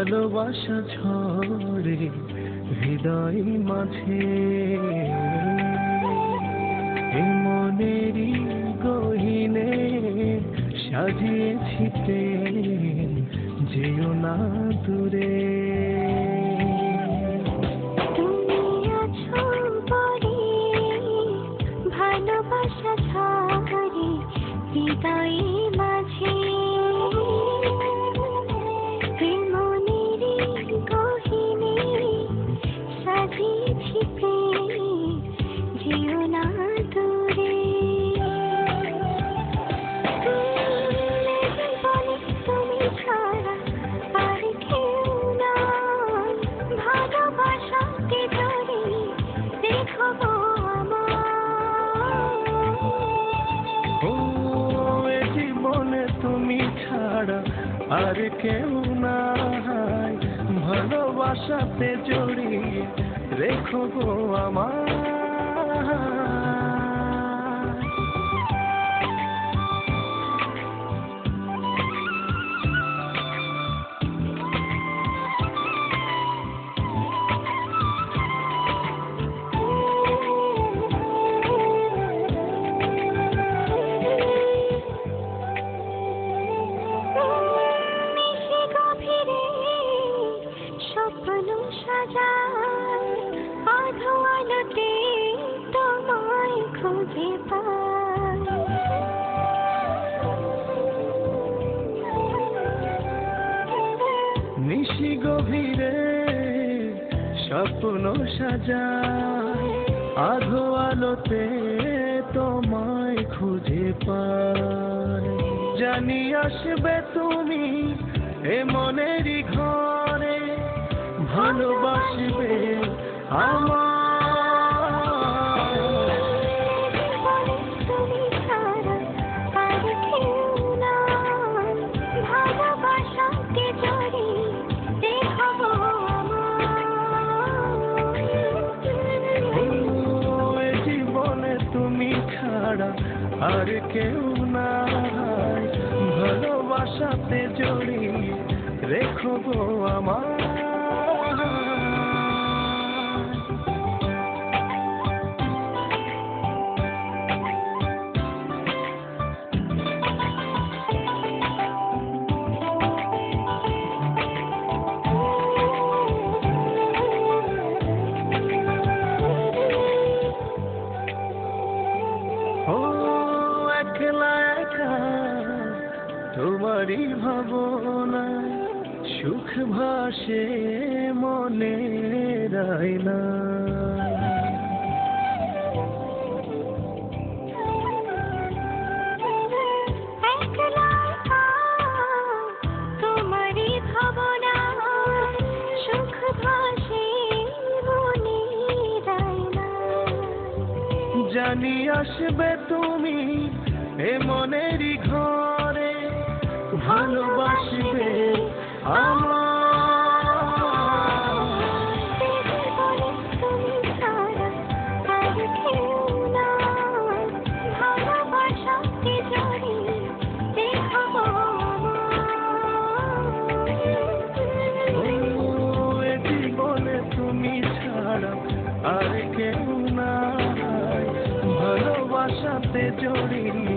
ভালোবাসা ঝরে হৃদয় মাঝে, এই মনেরই গহিনে সাজিয়েছি প্রেম, যেও না দূরে। তুমি আছো পরে ভালোবাসা ঝরে হৃদয় মাঝে, এই মনেরই গহিনে সাজিয়েছি প্রেম, যেও না দূরে। তুমি ছাড়া আর কেউ না, ভালোবাসাকে ধরে রেখো আমার। ও এ জীবনে তুমি ছাড়া আর কেউ নাই, ভালোবাসাতে জড়িয়ে রেখো গো আমার। স্বপ্ন সাজায় আধো আলোতে তোমায় খুঁজে পাই, নিশি গভীরে স্বপ্ন সাজায় আধো আলোতে তোমায় খুঁজে পাই, জানি আসবে তুমি এ মনেরই ঘরে, ভালোবাসবে আমায়। তুমি ছাড়া আর কেউ না, ভালোবাসাকে জড়িয়ে রেখো আমার। এ জীবনে তুমি ছাড়া আর কেউ নাই, ভালোবাসাতে জড়িয়ে রেখো গো আমার। ও একলা একা তোমারই ভাবনায় সুখ ভাসে মনে রাইনা, একলা তোমারই ভাবনায় সুখ ভাসে মনে রাইনা, জানি আসবে তুমি এ মনেরই ঘরে, ভালোবাসবে আমায়। তুমি ছাড়া আর কেউ না, ভালোবাসাকে জড়িয়ে রেখো আমার। এ জীবনে তুমি ছাড়া আর কেউ নাই, ভালোবাসাতে জড়িয়ে